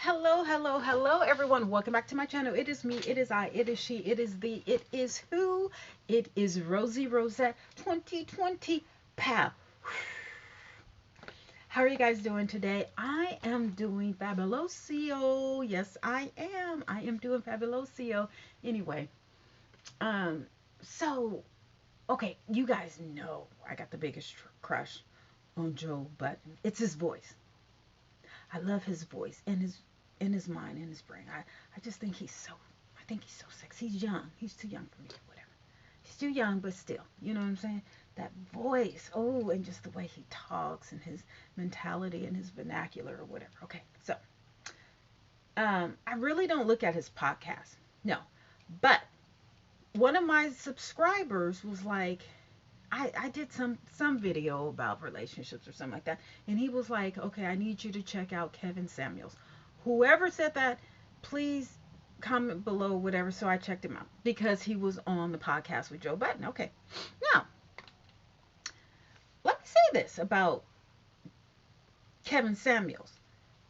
Hello, hello, hello, everyone. Welcome back to my channel. It is me, it is I, it is she, it is thee, it is who? It is Rosie Rosette 2020 Pow. How are you guys doing today? I am doing fabulosio. Yes, I am. I am doing fabulosio. Anyway, um, so okay, you guys know I got the biggest crush on Joe Button. It's his voice. I love his voice and his mind and his brain. I just think he's so sexy. He's young. He's too young for me. Whatever. He's too young, but still, you know what I'm saying? That voice. Oh, and just the way he talks and his mentality and his vernacular or whatever. Okay, so I really don't look at his podcast. No, but one of my subscribers was like, I did some video about relationships or something like that, and he was like, okay, I need you to check out Kevin Samuels. Whoever said that, please comment below, whatever. So I checked him out because he was on the podcast with Joe Button. Okay, now let me say this about Kevin Samuels.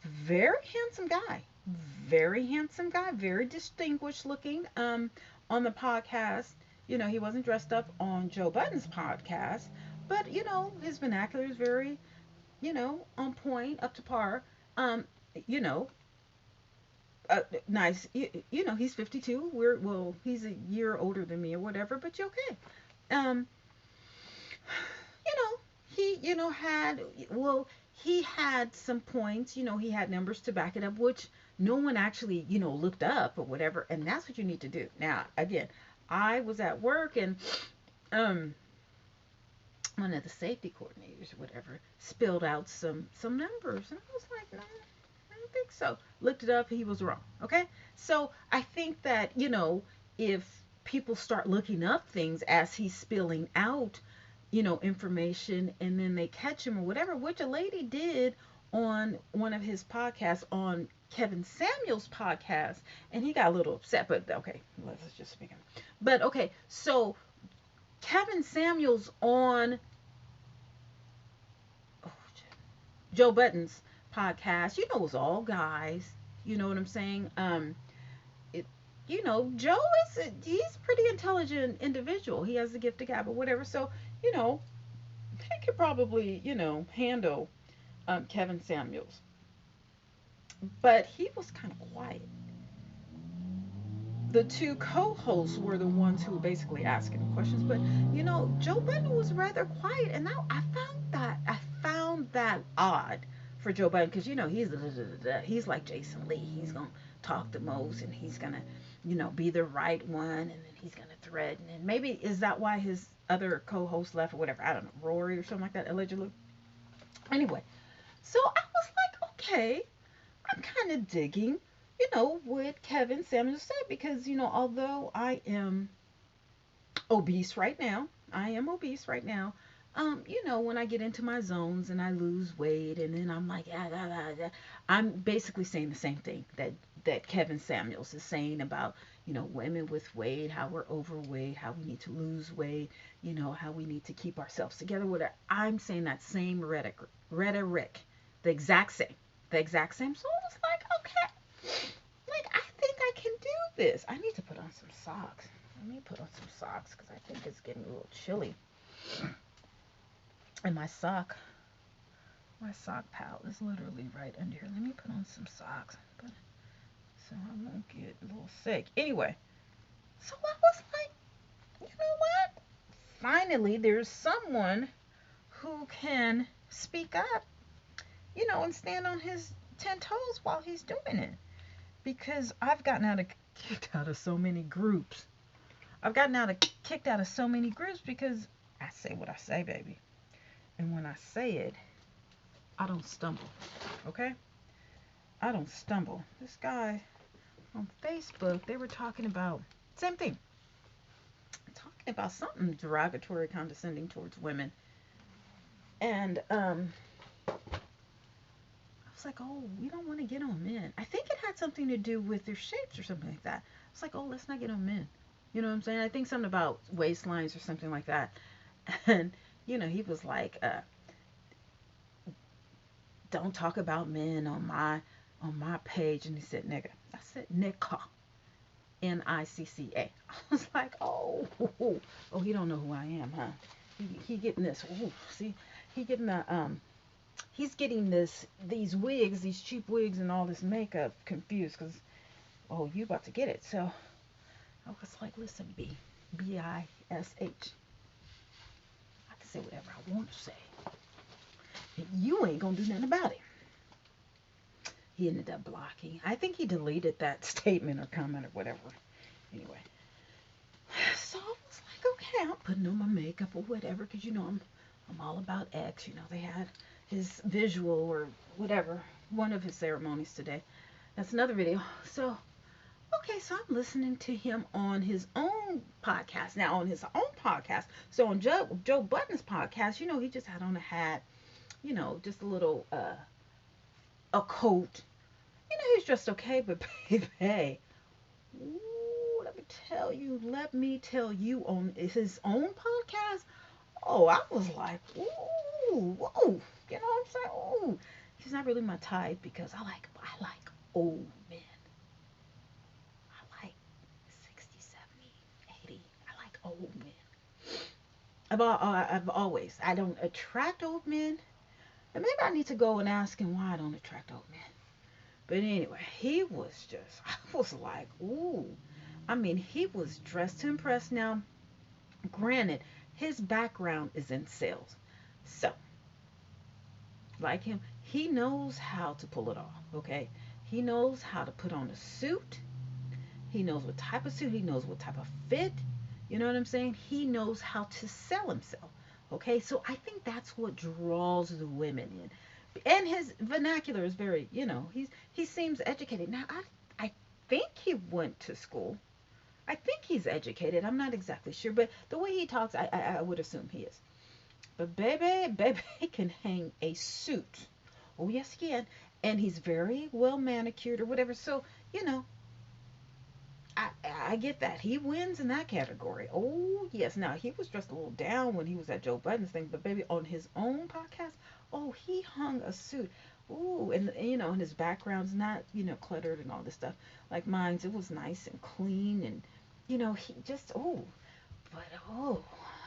Very handsome guy, very handsome guy, very distinguished looking. On the podcast, he wasn't dressed up on Joe Button's podcast, but his vernacular is very, on point, up to par. Um, you know, nice. He's 52. He's a year older than me or whatever, but you okay. Um, you know, he had some points. He had numbers to back it up, which no one actually, looked up or whatever. And that's what you need to do. Now, again, I was at work and um one of the safety coordinators or whatever spilled out some numbers, and I was like, no, I don't think so. Looked it up, he was wrong. Okay, so I think that if people start looking up things as he's spilling out, information, and then they catch him or whatever, which a lady did on one of his podcasts, on Kevin Samuels' podcast, and he got a little upset. But okay, let's just speak. But okay, so Kevin Samuels on oh, Joe Button's podcast, it was all guys. You know what I'm saying? It, Joe he's a pretty intelligent individual. He has the gift of gab or whatever. So, you know, he could probably, handle Kevin Samuels. But he was kind of quiet. The two co-hosts were the ones who were basically asking questions, but Joe Budden was rather quiet, and now I found that odd for Joe Budden, because he's like Jason Lee. He's gonna talk the most, and he's gonna be the right one, and then he's gonna threaten, and maybe is that why his other co-host left or whatever. I don't know, Rory or something like that, allegedly. Anyway, so I was like, okay, I'm kind of digging, what Kevin Samuels said, because, although I am obese right now, I am obese right now. When I get into my zones and I lose weight, and then I'm like, ah, ah, ah, ah, I'm basically saying the same thing that Kevin Samuels is saying about, women with weight, how we're overweight, how we need to lose weight, how we need to keep ourselves together. Whatever. I'm saying that same rhetoric, the exact same, the exact same. So I was like, okay, like I think I can do this. I need to put on some socks. Let me put on some socks because I think it's getting a little chilly. And my sock pal is literally right under here. Let me put on some socks, so I won't get a little sick. Anyway, so I was like, you know what? Finally, there's someone who can speak up, and stand on his 10 toes while he's doing it. Because I've gotten kicked out of so many groups. I've gotten kicked out of so many groups because I say what I say, baby. And when I say it, I don't stumble. Okay? I don't stumble. This guy on Facebook, they were talking about same thing. Talking about something derogatory, condescending towards women. And I was like, oh, we don't want to get on men. I think it had something to do with their shapes or something like that. I was like, oh, let's not get on men. You know what I'm saying? I think something about waistlines or something like that. And, he was like, don't talk about men on my page, and he said nigga. I said Nicka, Nicca. I was like, oh, oh, he don't know who I am, huh? He getting this. Ooh, see, he getting the he's getting these wigs, these cheap wigs, and all this makeup confused because oh, you about to get it. So I was like, listen, Bish. I can say whatever I want to say. And you ain't gonna do nothing about it. He ended up blocking. I think he deleted that statement or comment or whatever. Anyway, so I was like, okay, I'm putting on my makeup or whatever, because I'm all about X. They had his visual or whatever, one of his ceremonies today. That's another video. So okay, so I'm listening to him on his own podcast. Now on his own podcast, so on Joe Budden's podcast, he just had on a hat, just a little a coat. He's dressed okay, but baby, ooh, let me tell you, on his own podcast, oh, I was like, ooh, whoa, you know what I'm saying? Ooh, he's not really my type because I like old men. I like 60, 70, 80. I like old men. I've always, I don't attract old men. And maybe I need to go and ask him why I don't attract old men. But anyway, he was just, I was like, ooh. I mean, he was dressed to impress. Now, granted, his background is in sales. So, like him, he knows how to pull it off, okay? He knows how to put on a suit. He knows what type of suit. He knows what type of fit. You know what I'm saying? He knows how to sell himself. Okay, so I think that's what draws the women in. And his vernacular is very, he seems educated. Now, I think he went to school. I think he's educated. I'm not exactly sure, but the way he talks, I would assume he is. But baby can hang a suit. Oh, yes, he can. And he's very well manicured or whatever. So, I get that. He wins in that category. Oh, yes. Now, he was dressed a little down when he was at Joe Budden's thing, but baby, on his own podcast, oh, he hung a suit. Ooh, and his background's not, cluttered and all this stuff. Like mine's, it was nice and clean, and, he just, oh, but, oh,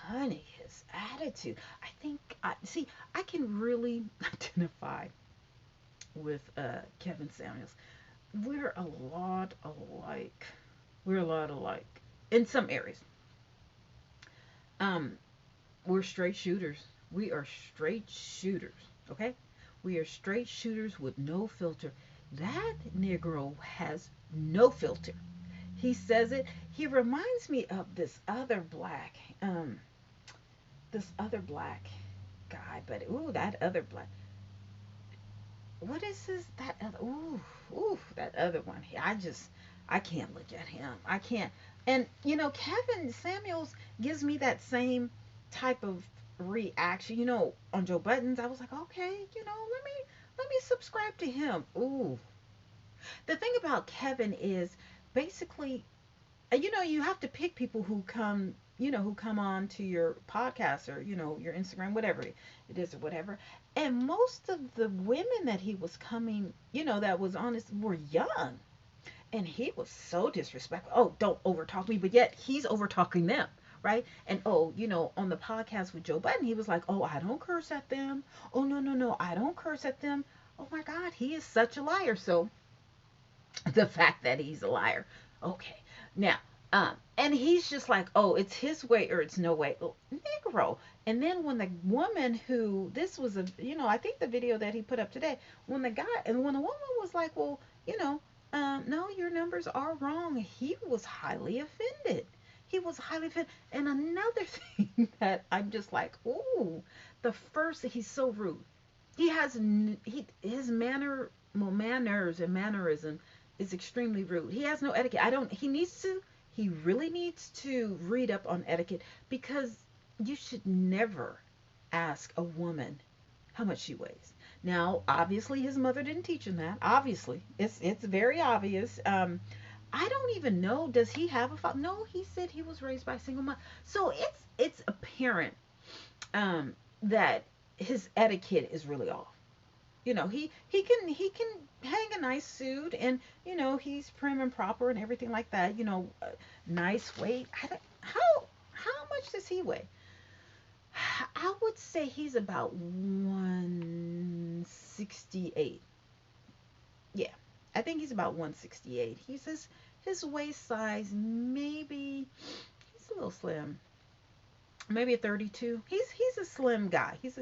honey, his attitude. I think, see, I can really identify with Kevin Samuels. We're a lot alike. We're a lot alike in some areas. Um, we're straight shooters. We are straight shooters. Okay, we are straight shooters with no filter. That Negro has no filter. He says it. He reminds me of this other black guy. But ooh, that other black. What is this? That other. Ooh, that other one. I can't look at him. I can't. And Kevin Samuels gives me that same type of reaction. On Joe Buttons, I was like, okay, let me subscribe to him. Ooh. The thing about Kevin is basically, you have to pick people who come on to your podcast or your Instagram, whatever it is or whatever. And most of the women that he was coming, that was honest, were young. And he was so disrespectful. Oh, don't overtalk me, but yet he's overtalking them, right? And oh, on the podcast with Joe Budden, he was like, oh, I don't curse at them. Oh, no, no, no, I don't curse at them. Oh my God, he is such a liar. So the fact that he's a liar. Okay. Now, and he's just like, oh, it's his way or it's no way. Oh, Negro. And then when the woman who, this was I think the video that he put up today, when the woman was like, well, no, your numbers are wrong. He was highly offended. He was highly offended. And another thing that I'm just like, ooh, he's so rude. He has, his manners and mannerism is extremely rude. He has no etiquette. He really needs to read up on etiquette because you should never ask a woman how much she weighs. Now, obviously, his mother didn't teach him that. Obviously, it's very obvious. I don't even know. Does he have a father? No, he said he was raised by a single mom. So it's apparent that his etiquette is really off. He can hang a nice suit, and he's prim and proper and everything like that. Nice weight. How much does he weigh? I would say he's about 168. Yeah, I think he's about 168. His waist size, maybe he's a little slim, maybe a 32. He's a slim guy. He's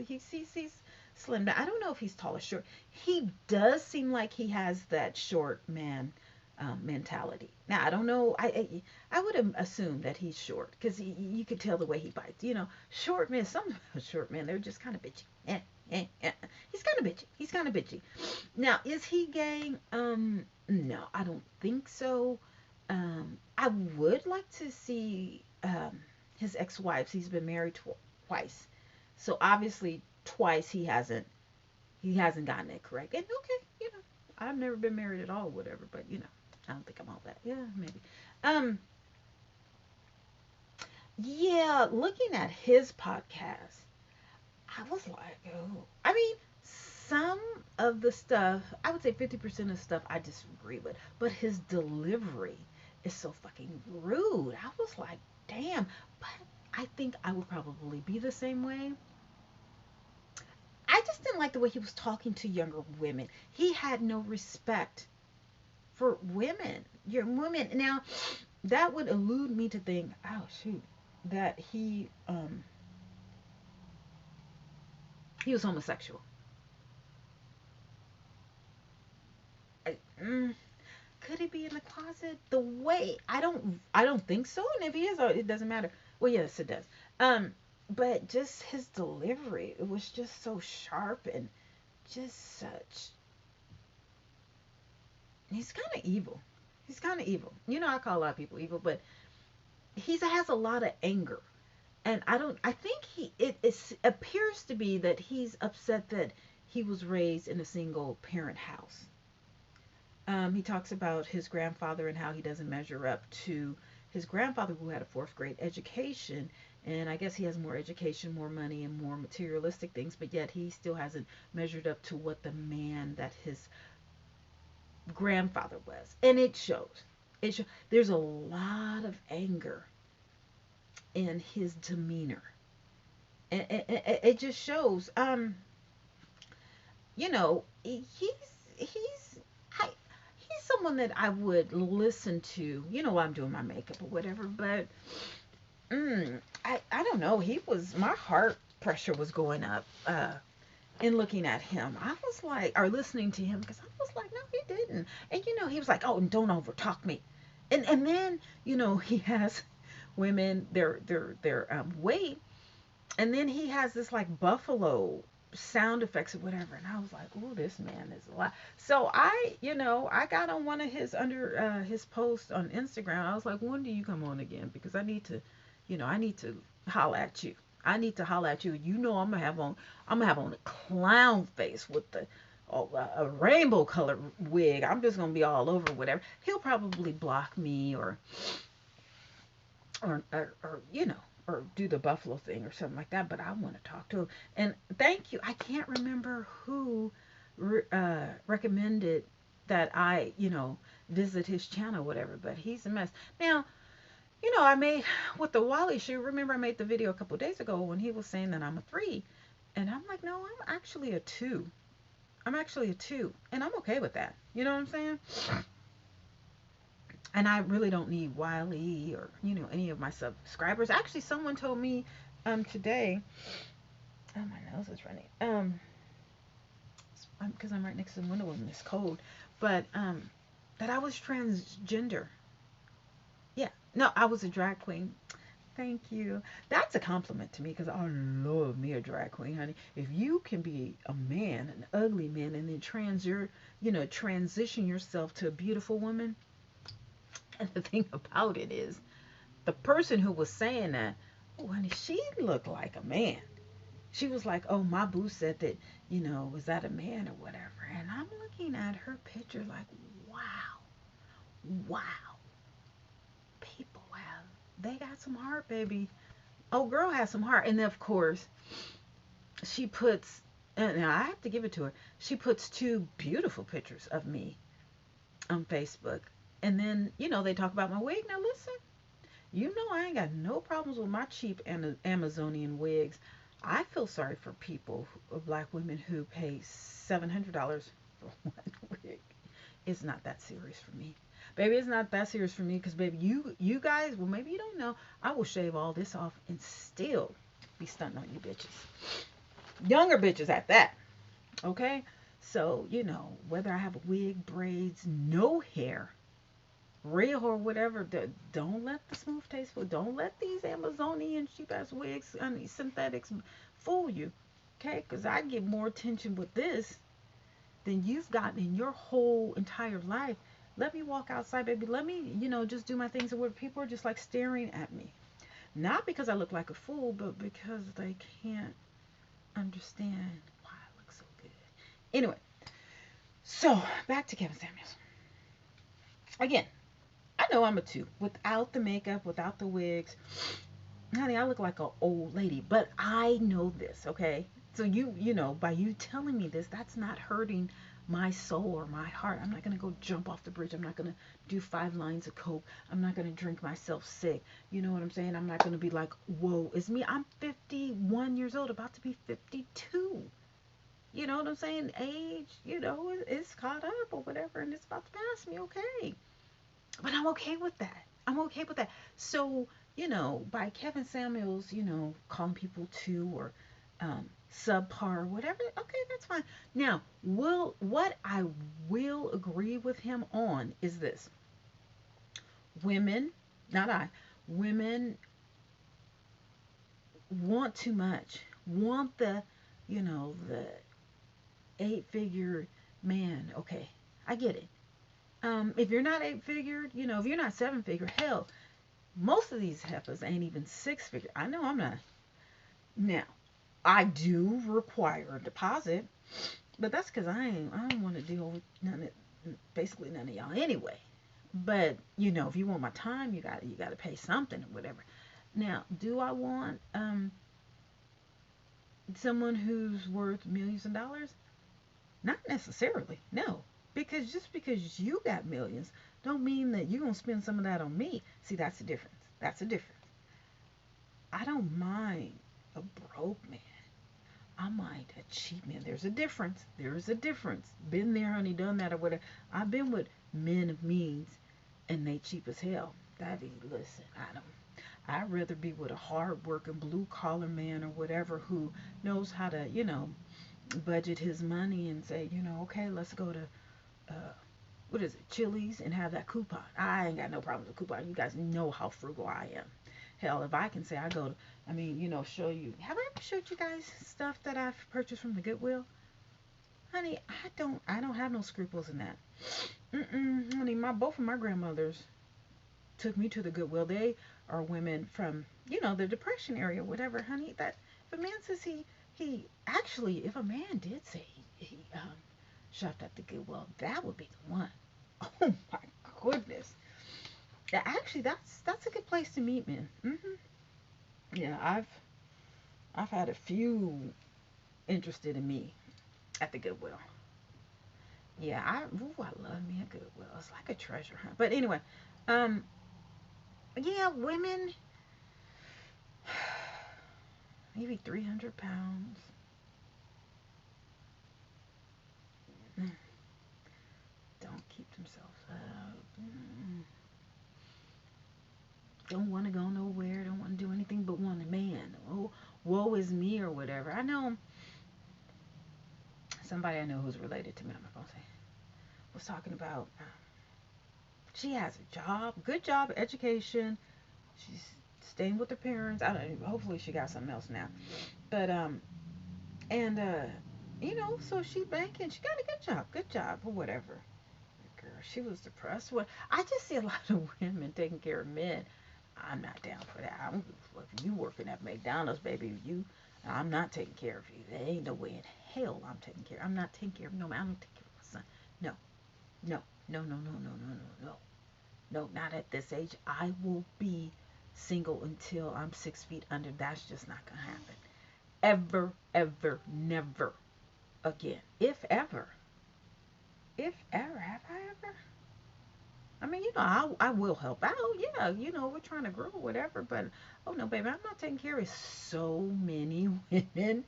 slim. I don't know if he's tall or short. He does seem like he has that short man mentality. Now I don't know. I would assume that he's short because you could tell the way he bites. Short men. Some short men, they're just kind of bitchy. He's kind of bitchy. He's kind of bitchy. Now, is he gay? No, I don't think so. I would like to see his ex-wives. He's been married twice, so obviously twice he hasn't gotten it correct. And okay, I've never been married at all, whatever. But I don't think I'm all that. Yeah, maybe. Um, yeah, looking at his podcast, I was like, oh, I mean, some of the stuff, I would say 50% of the stuff I disagree with, but his delivery is so fucking rude. I was like, damn. But I think I would probably be the same way. I just didn't like the way he was talking to younger women. He had no respect for women. Your women. Now, that would elude me to think, oh shoot, that he was homosexual. I, mm, could he be in the closet? The way I don't think so. And if he is, it doesn't matter. Well, yes, it does. Um, but just his delivery, it was just so sharp and just such. He's kind of evil. He's kind of evil. I call a lot of people evil, but he has a lot of anger. And I think it appears to be that he's upset that he was raised in a single parent house. He talks about his grandfather and how he doesn't measure up to his grandfather, who had a fourth grade education. And I guess he has more education, more money, and more materialistic things, but yet he still hasn't measured up to what the man that his grandfather was. And it shows. There's a lot of anger in his demeanor. And it just shows. He's I, he's someone that I would listen to, while I'm doing my makeup or whatever. But I don't know. My heart pressure was going up in looking at him. I was like, or listening to him, because I was like, no, he didn't. And he was like, oh, and don't overtalk me. And then he has women their weight, and then he has this like buffalo sound effects or whatever, and I was like, oh, this man is a lot. So I got on one of his under his posts on Instagram. I was like, when do you come on again? Because I need to holla at you. I need to holla at you. I'm gonna have on a clown face with the a rainbow color wig. I'm just gonna be all over whatever. He'll probably block me or do the buffalo thing or something like that. But I want to talk to him. And thank you. I can't remember who recommended that I visit his channel, or whatever. But he's a mess. Now, I made with the Wally shoe. Remember, I made the video a couple days ago when he was saying that I'm a 3, and I'm like, no, I'm actually a 2. I'm actually a 2, and I'm okay with that. You know what I'm saying? And I really don't need Wiley or any of my subscribers. Actually, someone told me today. Oh, my nose is running. Because I'm right next to the window and it's cold. But that I was transgender. Yeah. No, I was a drag queen. Thank you. That's a compliment to me because I love me a drag queen, honey. If you can be a man, an ugly man, and then transition yourself to a beautiful woman. And the thing about it is, the person who was saying that, oh, honey, she looked like a man. She was like, oh, my boo said that, was that a man or whatever. And I'm looking at her picture like, wow, wow. People they got some heart, baby. Oh, girl has some heart. And then, of course, she puts And now I have to give it to her. She puts two beautiful pictures of me on Facebook. And then, they talk about my wig. Now, listen, I ain't got no problems with my cheap Amazonian wigs. I feel sorry for people, black women who pay $700 for one wig. It's not that serious for me. Baby, it's not that serious for me because, baby, you guys, well, maybe you don't know, I will shave all this off and still be stunting on you bitches. Younger bitches at that. Okay? So, whether I have a wig, braids, no hair, real or whatever, don't let the smooth tasteful, don't let these Amazonian cheap ass wigs and these synthetics fool you. Okay? Because I get more attention with this than you've gotten in your whole entire life. Let me walk outside, baby. Let me, just do my things where people are just like staring at me. Not because I look like a fool, but because they can't understand why I look so good. Anyway, so back to Kevin Samuels. Again, I know I'm a two. Without the makeup, without the wigs, honey, I look like an old lady. But I know this, okay? So by you telling me this, that's not hurting my soul or my heart. I'm not gonna go jump off the bridge. I'm not gonna do 5 lines of coke. I'm not gonna drink myself sick. You know what I'm saying? I'm not gonna be like, whoa, it's me. I'm 51 years old, about to be 52. You know what I'm saying? Age, it's caught up or whatever, and it's about to pass me. Okay, but I'm okay with that. I'm okay with that. So, by Kevin Samuels, calling people two or subpar or whatever, okay, that's fine. Now, what I will agree with him on is this: women, not I, women want too much, want the 8-figure man. Okay, I get it. If you're not 8-figure, if you're not 7-figure, hell, most of these heifers ain't even 6-figure. I know I'm not. Now, I do require a deposit, but that's because I don't want to deal with basically none of y'all anyway. But if you want my time, you gotta pay something or whatever. Now, do I want someone who's worth millions of dollars? Not necessarily, no. Because just because you got millions don't mean that you're gonna spend some of that on me. See, that's the difference. That's the difference. I don't mind a broke man. I mind a cheap man. There's a difference. There's a difference. Been there, honey, done that or whatever. I've been with men of means and they cheap as hell. Listen, I'd rather be with a hard working blue collar man or whatever who knows how to, budget his money and say, okay, let's go to what is it, Chili's, and have that coupon. I ain't got no problem with the coupon. You guys know how frugal I am. Hell, if I can say I go to, show you. Have I ever showed you guys stuff that I've purchased from the Goodwill? Honey, I don't have no scruples in that. Honey, both of my grandmothers took me to the Goodwill. They are women from, the Depression area, whatever, honey. That if a man says he actually, if a man did say he shopped at the Goodwill, that would be the one. Oh my goodness. Yeah, actually, that's a good place to meet men. Yeah, I've had a few interested in me at the Goodwill. Yeah, I love me a Goodwill. It's like a treasure hunt. But anyway, um, yeah, women, maybe 300 pounds. Mm, don't keep themselves up. Don't want to go nowhere. Don't want to do anything but want a man. Oh, woe is me or whatever. I know somebody I know who's related to me. I'm not gonna say. Was talking about. She has a job, good job, education. She's staying with her parents. I don't know. Hopefully, she got something else now. But and so she banking. She got a good job, or whatever. Girl, she was depressed. Well, I just see a lot of women taking care of men. I'm not down for that. If you working at McDonald's, baby, I'm not taking care of you. There ain't no way in hell I'm taking care. I'm not taking care of no man. I don't take care of my son. No, no, no, no, no, no, no, no, no. No, not at this age. I will be single until I'm 6 feet under. That's just not gonna happen. Ever, ever, never. again, if ever, have I ever? I mean, I will help out. Yeah, we're trying to grow or whatever. But, oh no, baby, I'm not taking care of so many women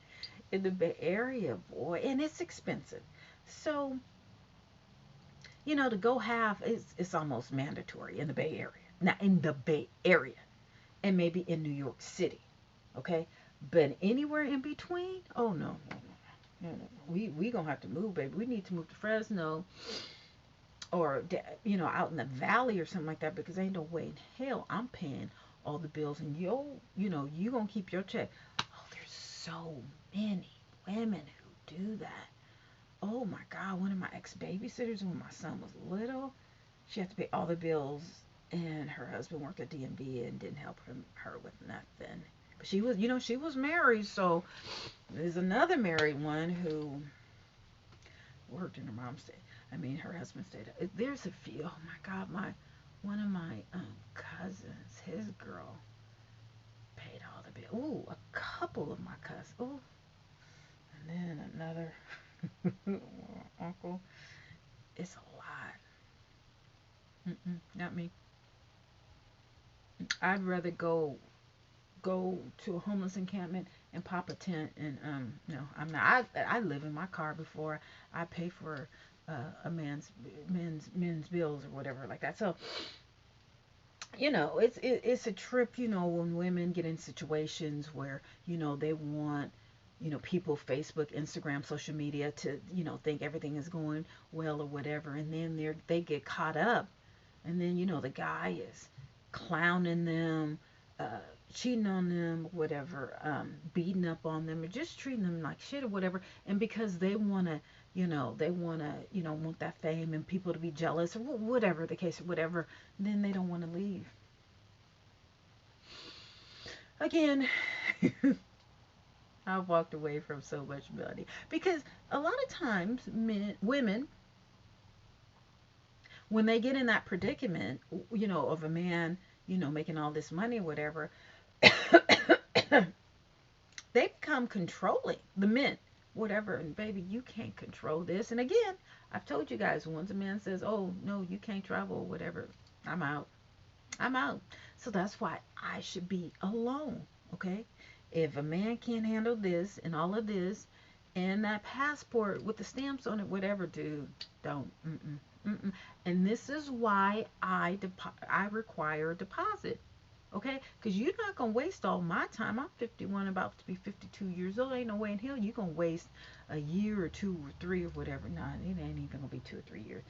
in the Bay Area, boy. And it's expensive. So, to go half it's almost mandatory in the Bay Area. Now, in the Bay Area and maybe in New York City, okay? But anywhere in between, oh no, no, no, no, no. We gonna have to move, baby. We need to move to Fresno or out in the valley or something like that because ain't no way in hell I'm paying all the bills and you gonna keep your check. Oh, there's so many women who do that. Oh my God, one of my ex babysitters when my son was little, she had to pay all the bills, and her husband worked at DMV and didn't help her with nothing. But she was married, so there's another married one who worked in her mom's state. I mean, her husband stayed. There's a few. Oh my God, one of my cousins, his girl paid all the bills. Ooh, a couple of my cousins. Ooh, and then another uncle. It's a lot. Not me. I'd rather go to a homeless encampment and pop a tent and no, I'm not. I live in my car before I pay for a men's bills or whatever like that. So it's a trip. When women get in situations where they want people, Facebook, Instagram, social media to think everything is going well or whatever, and then they get caught up, and then the guy is clowning them, uh, cheating on them, whatever, beating up on them, or just treating them like shit or whatever. And because they wanna, want that fame and people to be jealous or whatever the case, or whatever, then they don't want to leave. Again, I've walked away from so much money because a lot of times women, when they get in that predicament, of a man, making all this money or whatever, they become controlling, the men, whatever. And baby, you can't control this. And again, I've told you guys, once a man says, oh no, you can't travel or whatever, I'm out. I'm out. So that's why I should be alone. Okay, if a man can't handle this and all of this and that passport with the stamps on it, whatever, dude, don't. Mm-mm. And this is why I require a deposit. Okay? Because you're not going to waste all my time. I'm 51, about to be 52 years old. Ain't no way in hell you're going to waste a year or two or three or whatever. Nah, it ain't even going to be 2 or 3 years.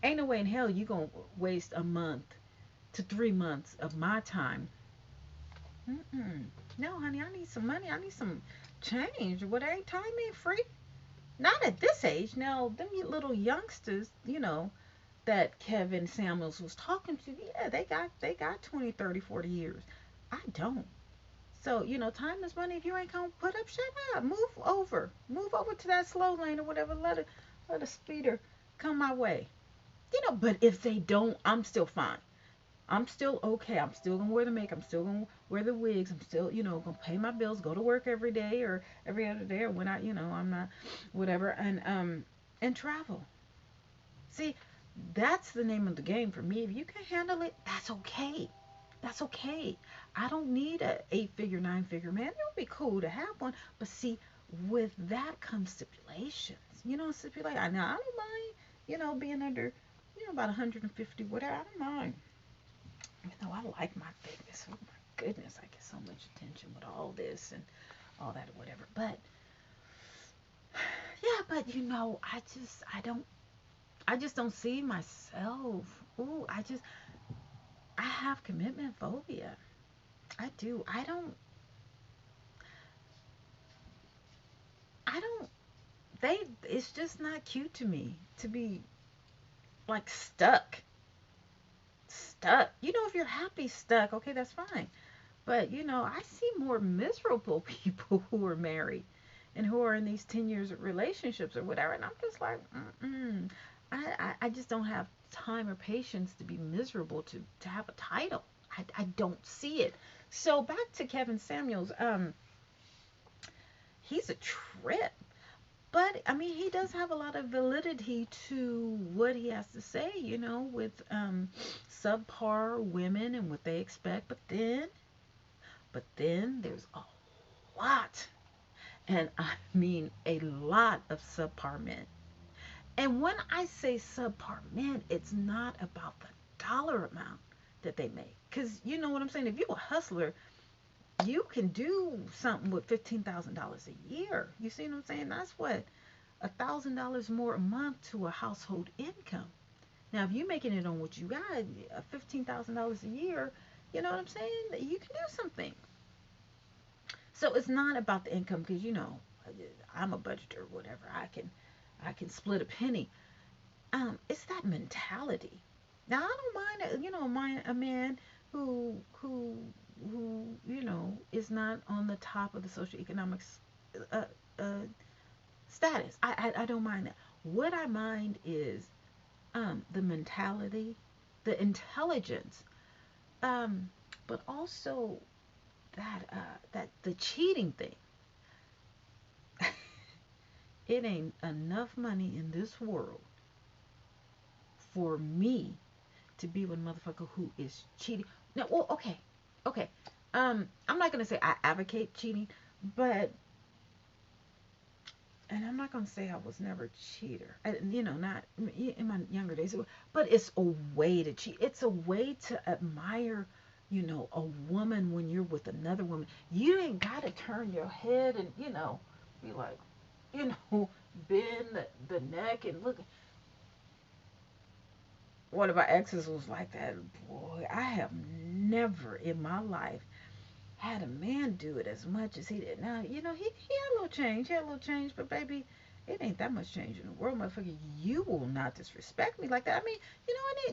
Ain't no way in hell you're going to waste a month to 3 months of my time. Mm-mm. No, honey, I need some money. I need some change. What ain't time ain't free. Not at this age. Now, them little youngsters, that Kevin Samuels was talking to, yeah, they got 20, 30, 40 years. I don't. So, time is money. If you ain't gonna put up, shut up. Move over. Move over to that slow lane or whatever. Let a speeder come my way. But if they don't, I'm still fine. I'm still okay. I'm still gonna wear the makeup. I'm still gonna wear the wigs. I'm still, gonna pay my bills, go to work every day or every other day or when I'm not, whatever, and travel. See, that's the name of the game for me. If you can handle it, that's okay. That's okay. I don't need a 8 figure, 9 figure man. It would be cool to have one, but see, with that comes stipulations. Stipulate. I don't mind, being under, about 150, whatever. I don't mind. Even though I like my fitness. Oh my goodness, I get so much attention with all this and all that or whatever. But yeah, but I just don't see myself. Ooh, I have commitment phobia. I do. I don't they it's just not cute to me to be like stuck. If you're happy stuck, okay, that's fine. But I see more miserable people who are married and who are in these 10 years of relationships or whatever, and I'm just like, mm-mm. I just don't have time or patience to be miserable to have a title. I don't see it. So back to Kevin Samuels. He's a trip, but I mean, he does have a lot of validity to what he has to say, with subpar women and what they expect. But then there's a lot, and I mean a lot of subpar men. And when I say subpar men, it's not about the dollar amount that they make. Because you know what I'm saying? If you're a hustler, you can do something with $15,000 a year. You see what I'm saying? That's what, $1,000 more a month to a household income. Now, if you're making it on what you got, $15,000 a year, you know what I'm saying? You can do something. So it's not about the income because I'm a budgeter, or whatever. I can split a penny. It's that mentality. Now I don't mind, a man who is not on the top of the socioeconomic uh, uh, status. I don't mind that. What I mind is the mentality, the intelligence, um, but also that the cheating thing. It ain't enough money in this world for me to be with a motherfucker who is cheating. No, well, okay, okay. I'm not gonna say I advocate cheating, but and I'm not gonna say I was never a cheater. Not in my younger days, but it's a way to cheat. It's a way to admire, a woman when you're with another woman. You ain't gotta turn your head and be like, you know, bend the neck and look. One of my exes was like that. Boy, I have never in my life had a man do it as much as he did. Now, he had a little change. He had a little change, but baby, it ain't that much change in the world, motherfucker. You will not disrespect me like that. I mean,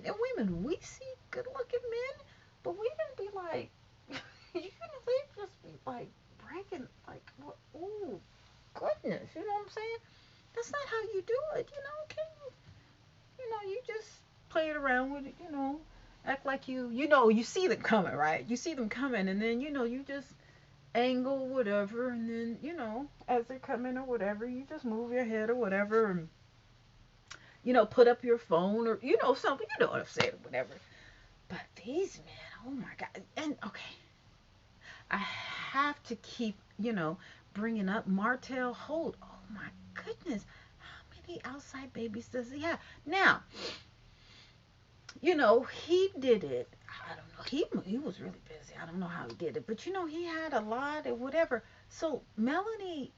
and women, we see good looking men, but we don't be like, they just be like breaking, like, oh, goodness, you know what I'm saying? That's not how you do it, can you just play it around with it, act like you see them coming, right? You see them coming, and then, you just angle whatever, and then, as they come in or whatever, you just move your head or whatever, and, put up your phone or, something, you know what I'm saying, or whatever. But these men, oh my God. And, okay, I have to keep, bringing up Martell Holt. Oh my goodness. How many outside babies does he have? Now, he did it. I don't know. He was really busy. I don't know how he did it, but he had a lot of whatever. So Melanie,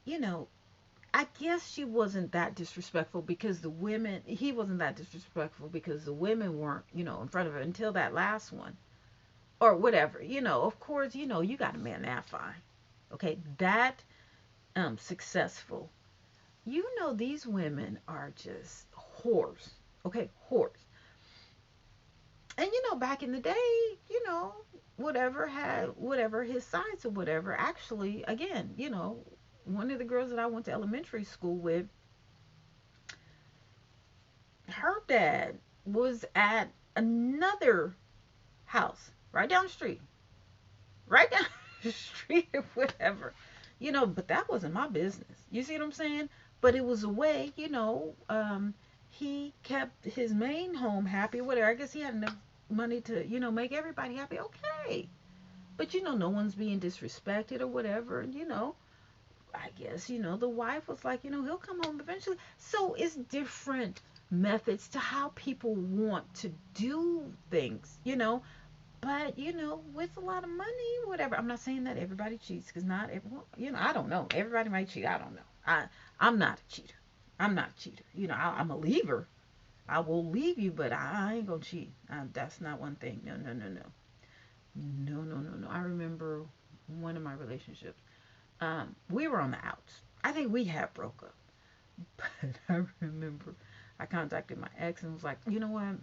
I guess she wasn't that disrespectful because the women. He wasn't that disrespectful because the women weren't, in front of her until that last one or whatever. Of course, you got a man that fine. Okay, that successful. These women are just whores. Okay, whores. And back in the day, whatever had whatever his sides or whatever. Actually, again, one of the girls that I went to elementary school with, her dad was at another house right down the street, right down the street or whatever. But that wasn't my business. You see what I'm saying? But it was a way, he kept his main home happy, whatever. I guess he had enough money to, make everybody happy. Okay. But no one's being disrespected or whatever. And I guess, the wife was like, he'll come home eventually. So it's different methods to how people want to do things, but with a lot of money, whatever. I'm not saying that everybody cheats, because not everyone. I don't know. Everybody might cheat. I don't know. I'm not a cheater. I'm not a cheater. I'm a leaver. I will leave you, but I ain't gonna cheat. That's not one thing. No, no, no, no, no, no, no, no. I remember one of my relationships. We were on the outs. I think we had broke up, but I remember I contacted my ex and was like, you know what?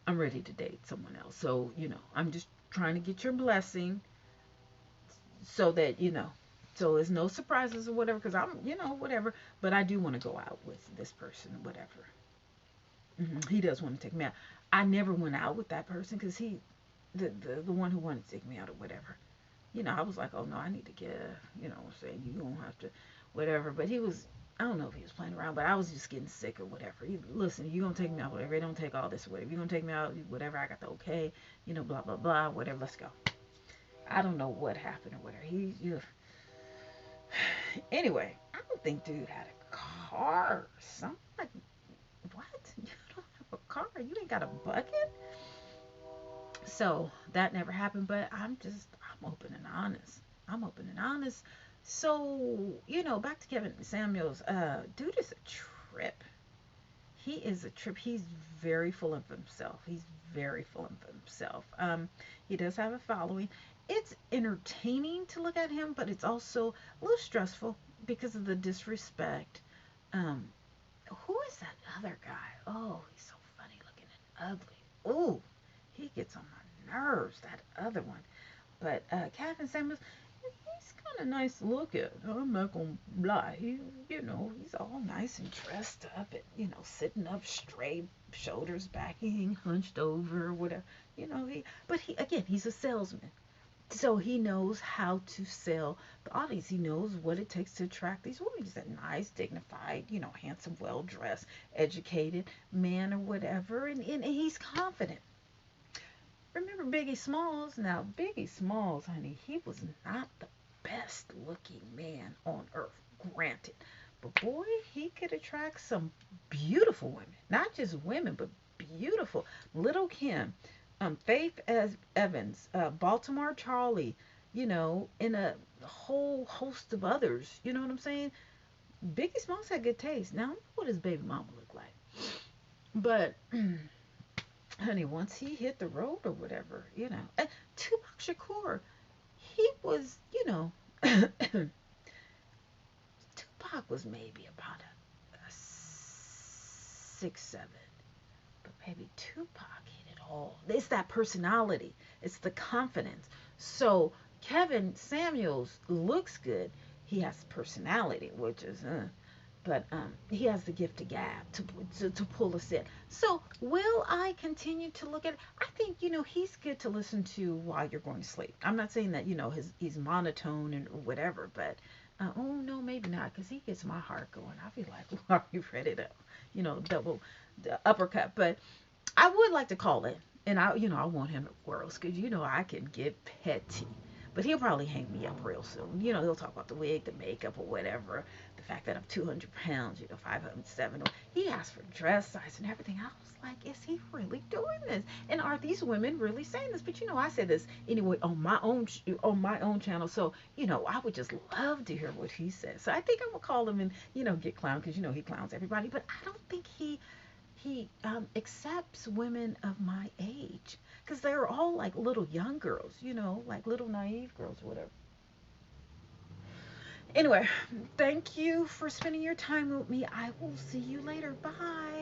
I'm ready to date someone else. So, I'm just trying to get your blessing so that, so it's no surprises or whatever, because I'm, whatever. But I do want to go out with this person, whatever. He does want to take me out. I never went out with that person because the one who wanted to take me out or whatever. I was like, oh no, I need to get, what I'm saying, you don't have to. whatever. But he was, I don't know if he was playing around, but I was just getting sick or whatever. Listen, you gonna take me out, whatever. It don't take all this or whatever. You gonna take me out, whatever. I got the okay, blah blah blah, whatever. Let's go. I don't know what happened or whatever. Anyway, I don't think dude had a car. Something like, what? You don't have a car? You ain't got a bucket? So that never happened. But I'm open and honest. I'm open and honest. So, back to Kevin Samuels. Dude is a trip. He is a trip. He's very full of himself. He's very full of himself. He does have a following. It's entertaining to look at him, but it's also a little stressful because of the disrespect. Um, who is that other guy? Oh, he's so funny looking and ugly. Ooh, he gets on my nerves. That other one. But Kevin Samuels, he's kind of nice to look at. I'm not gonna lie. He's all nice and dressed up, and sitting up straight, shoulders back, he hunched over, whatever. But he's a salesman. So he knows how to sell the audience. He knows what it takes to attract these women. He's a nice, dignified, handsome, well dressed, educated man or whatever, and he's confident. Remember Biggie Smalls? Now, Biggie Smalls, honey, he was not the best looking man on earth, granted. But boy, he could attract some beautiful women. Not just women, but beautiful. Little Kim, Faith as Evans, Baltimore Charlie, and a whole host of others. You know what I'm saying? Biggie Smalls had good taste. Now, what does baby mama look like? But honey, once he hit the road or whatever, and Tupac Shakur, he was, Tupac was maybe about a 6'7", but maybe Tupac hit it all. It's that personality. It's the confidence. So Kevin Samuels looks good. He has personality, which is, but he has the gift of gab to pull us in. So will I continue to look at it? I think he's good to listen to while you're going to sleep. I'm not saying that he's monotone and whatever, but oh no, maybe not, because he gets my heart going. I feel like, are you ready to double the uppercut? But I would like to call it, and I want him at Worlds, because I can get petty. But he'll probably hang me up real soon. He'll talk about the wig, the makeup, or whatever. The fact that I'm 200 pounds, 507. He asked for dress size and everything. I was like, is he really doing this? And are these women really saying this? But I said this anyway on my own channel. So I would just love to hear what he says. So I think I'm gonna call him and get clowned, because he clowns everybody. But I don't think he accepts women of my age, because they're all like little young girls, like little naive girls or whatever. Anyway, thank you for spending your time with me. I will see you later. Bye.